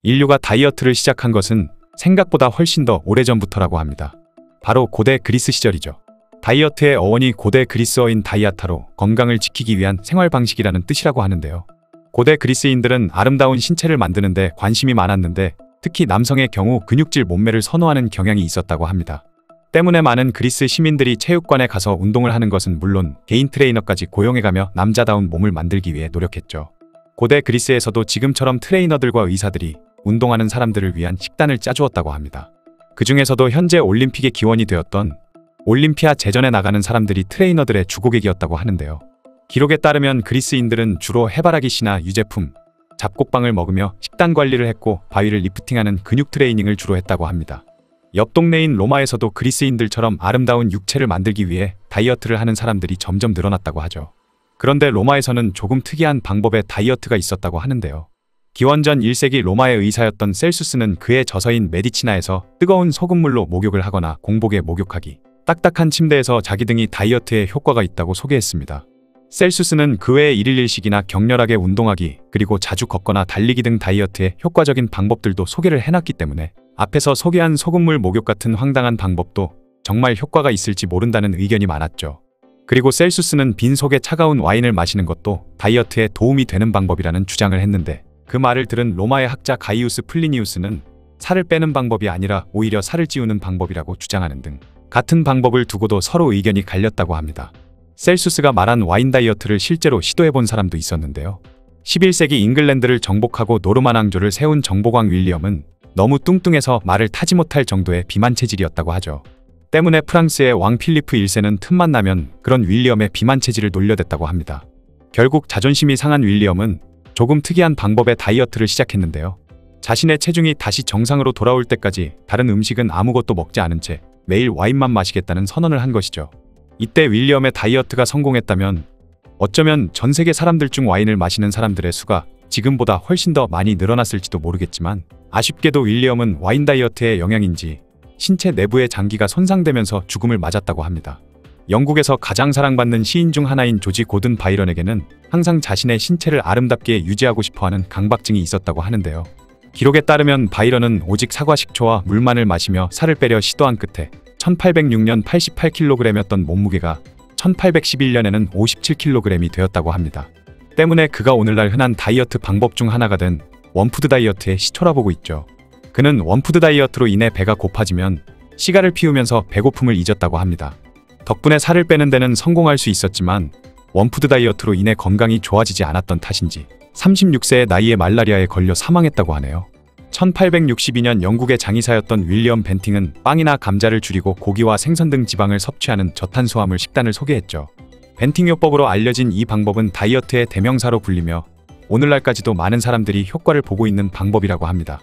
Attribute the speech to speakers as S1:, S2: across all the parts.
S1: 인류가 다이어트를 시작한 것은 생각보다 훨씬 더 오래전부터라고 합니다. 바로 고대 그리스 시절이죠. 다이어트의 어원이 고대 그리스어인 다이아타로 건강을 지키기 위한 생활 방식이라는 뜻이라고 하는데요. 고대 그리스인들은 아름다운 신체를 만드는 데 관심이 많았는데 특히 남성의 경우 근육질 몸매를 선호하는 경향이 있었다고 합니다. 때문에 많은 그리스 시민들이 체육관에 가서 운동을 하는 것은 물론 개인 트레이너까지 고용해가며 남자다운 몸을 만들기 위해 노력했죠. 고대 그리스에서도 지금처럼 트레이너들과 의사들이 운동하는 사람들을 위한 식단을 짜주었다고 합니다. 그 중에서도 현재 올림픽의 기원이 되었던 올림피아 제전에 나가는 사람들이 트레이너들의 주고객이었다고 하는데요. 기록에 따르면 그리스인들은 주로 해바라기 씨나 유제품, 잡곡빵을 먹으며 식단 관리를 했고 바위를 리프팅하는 근육 트레이닝을 주로 했다고 합니다. 옆 동네인 로마에서도 그리스인들처럼 아름다운 육체를 만들기 위해 다이어트를 하는 사람들이 점점 늘어났다고 하죠. 그런데 로마에서는 조금 특이한 방법의 다이어트가 있었다고 하는데요. 기원전 1세기 로마의 의사였던 셀수스는 그의 저서인 메디치나에서 뜨거운 소금물로 목욕을 하거나 공복에 목욕하기, 딱딱한 침대에서 자기 등이 다이어트에 효과가 있다고 소개했습니다. 셀수스는 그 외에 1일 1식이나 격렬하게 운동하기, 그리고 자주 걷거나 달리기 등 다이어트에 효과적인 방법들도 소개를 해놨기 때문에 앞에서 소개한 소금물 목욕 같은 황당한 방법도 정말 효과가 있을지 모른다는 의견이 많았죠. 그리고 셀수스는 빈속에 차가운 와인을 마시는 것도 다이어트에 도움이 되는 방법이라는 주장을 했는데 그 말을 들은 로마의 학자 가이우스 플리니우스는 살을 빼는 방법이 아니라 오히려 살을 찌우는 방법이라고 주장하는 등 같은 방법을 두고도 서로 의견이 갈렸다고 합니다. 셀수스가 말한 와인 다이어트를 실제로 시도해본 사람도 있었는데요. 11세기 잉글랜드를 정복하고 노르만 왕조를 세운 정보광 윌리엄은 너무 뚱뚱해서 말을 타지 못할 정도의 비만 체질이었다고 하죠. 때문에 프랑스의 왕 필리프 1세는 틈만 나면 그런 윌리엄의 비만 체질을 놀려댔다고 합니다. 결국 자존심이 상한 윌리엄은 조금 특이한 방법의 다이어트를 시작했는데요. 자신의 체중이 다시 정상으로 돌아올 때까지 다른 음식은 아무것도 먹지 않은 채 매일 와인만 마시겠다는 선언을 한 것이죠. 이때 윌리엄의 다이어트가 성공했다면 어쩌면 전 세계 사람들 중 와인을 마시는 사람들의 수가 지금보다 훨씬 더 많이 늘어났을지도 모르겠지만 아쉽게도 윌리엄은 와인 다이어트의 영향인지 신체 내부의 장기가 손상되면서 죽음을 맞았다고 합니다. 영국에서 가장 사랑받는 시인 중 하나인 조지 고든 바이런에게는 항상 자신의 신체를 아름답게 유지하고 싶어하는 강박증이 있었다고 하는데요. 기록에 따르면 바이런은 오직 사과 식초와 물만을 마시며 살을 빼려 시도한 끝에 1806년 88kg이었던 몸무게가 1811년에는 57kg이 되었다고 합니다. 때문에 그가 오늘날 흔한 다이어트 방법 중 하나가 된 원푸드 다이어트의 시초라 보고 있죠. 그는 원푸드 다이어트로 인해 배가 고파지면 시가를 피우면서 배고픔을 잊었다고 합니다. 덕분에 살을 빼는 데는 성공할 수 있었지만 원푸드 다이어트로 인해 건강이 좋아지지 않았던 탓인지 36세의 나이에 말라리아에 걸려 사망했다고 하네요. 1862년 영국의 장의사였던 윌리엄 벤팅은 빵이나 감자를 줄이고 고기와 생선 등 지방을 섭취하는 저탄수화물 식단을 소개했죠. 벤팅요법으로 알려진 이 방법은 다이어트의 대명사로 불리며 오늘날까지도 많은 사람들이 효과를 보고 있는 방법이라고 합니다.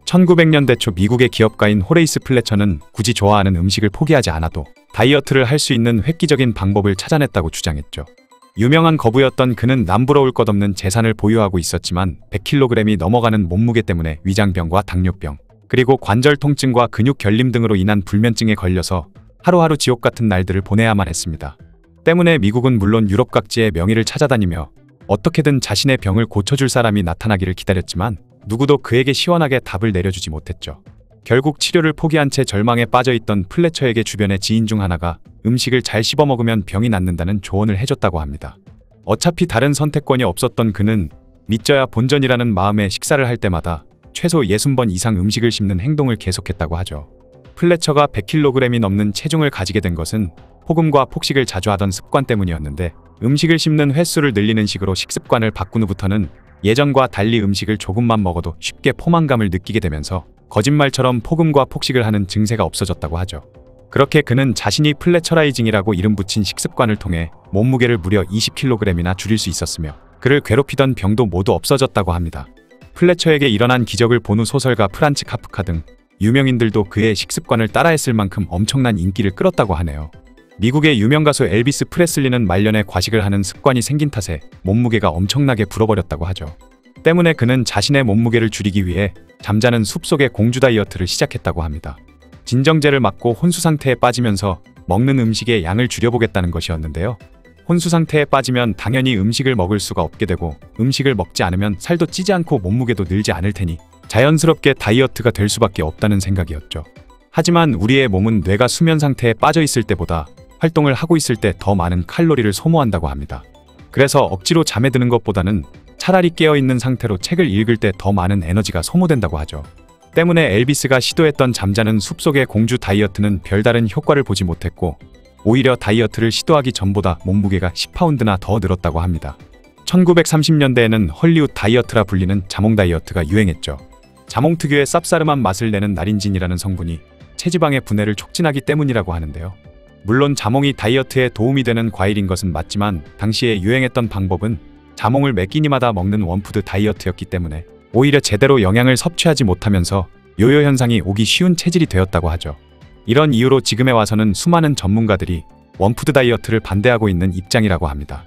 S1: 1900년대 초 미국의 기업가인 호레이스 플래처는 굳이 좋아하는 음식을 포기하지 않아도 다이어트를 할 수 있는 획기적인 방법을 찾아냈다고 주장했죠. 유명한 거부였던 그는 남부러울 것 없는 재산을 보유하고 있었지만 100kg이 넘어가는 몸무게 때문에 위장병과 당뇨병, 그리고 관절 통증과 근육 결림 등으로 인한 불면증에 걸려서 하루하루 지옥 같은 날들을 보내야만 했습니다. 때문에 미국은 물론 유럽 각지의 명의를 찾아다니며 어떻게든 자신의 병을 고쳐줄 사람이 나타나기를 기다렸지만 누구도 그에게 시원하게 답을 내려주지 못했죠. 결국 치료를 포기한 채 절망에 빠져있던 플래처에게 주변의 지인 중 하나가 음식을 잘 씹어 먹으면 병이 낫는다는 조언을 해줬다고 합니다. 어차피 다른 선택권이 없었던 그는 믿져야 본전이라는 마음에 식사를 할 때마다 최소 60번 이상 음식을 씹는 행동을 계속했다고 하죠. 플래처가 100kg이 넘는 체중을 가지게 된 것은 폭음과 폭식을 자주 하던 습관 때문이었는데 음식을 씹는 횟수를 늘리는 식으로 식습관을 바꾼 후부터는 예전과 달리 음식을 조금만 먹어도 쉽게 포만감을 느끼게 되면서 거짓말처럼 폭음과 폭식을 하는 증세가 없어졌다고 하죠. 그렇게 그는 자신이 플래처라이징이라고 이름 붙인 식습관을 통해 몸무게를 무려 20kg이나 줄일 수 있었으며 그를 괴롭히던 병도 모두 없어졌다고 합니다. 플래처에게 일어난 기적을 본 후 소설가 프란츠 카프카 등 유명인들도 그의 식습관을 따라했을 만큼 엄청난 인기를 끌었다고 하네요. 미국의 유명 가수 엘비스 프레슬리는 말년에 과식을 하는 습관이 생긴 탓에 몸무게가 엄청나게 불어버렸다고 하죠. 때문에 그는 자신의 몸무게를 줄이기 위해 잠자는 숲속의 공주 다이어트를 시작했다고 합니다. 진정제를 맞고 혼수 상태에 빠지면서 먹는 음식의 양을 줄여보겠다는 것이었는데요. 혼수 상태에 빠지면 당연히 음식을 먹을 수가 없게 되고 음식을 먹지 않으면 살도 찌지 않고 몸무게도 늘지 않을 테니 자연스럽게 다이어트가 될 수밖에 없다는 생각이었죠. 하지만 우리의 몸은 뇌가 수면 상태에 빠져 있을 때보다 활동을 하고 있을 때 더 많은 칼로리를 소모한다고 합니다. 그래서 억지로 잠에 드는 것보다는 차라리 깨어있는 상태로 책을 읽을 때 더 많은 에너지가 소모된다고 하죠. 때문에 엘비스가 시도했던 잠자는 숲속의 공주 다이어트는 별다른 효과를 보지 못했고 오히려 다이어트를 시도하기 전보다 몸무게가 10파운드나 더 늘었다고 합니다. 1930년대에는 헐리우드 다이어트라 불리는 자몽 다이어트가 유행했죠. 자몽 특유의 쌉싸름한 맛을 내는 나린진이라는 성분이 체지방의 분해를 촉진하기 때문이라고 하는데요. 물론 자몽이 다이어트에 도움이 되는 과일인 것은 맞지만 당시에 유행했던 방법은 자몽을 매 끼니마다 먹는 원푸드 다이어트였기 때문에 오히려 제대로 영양을 섭취하지 못하면서 요요 현상이 오기 쉬운 체질이 되었다고 하죠. 이런 이유로 지금에 와서는 수많은 전문가들이 원푸드 다이어트를 반대하고 있는 입장이라고 합니다.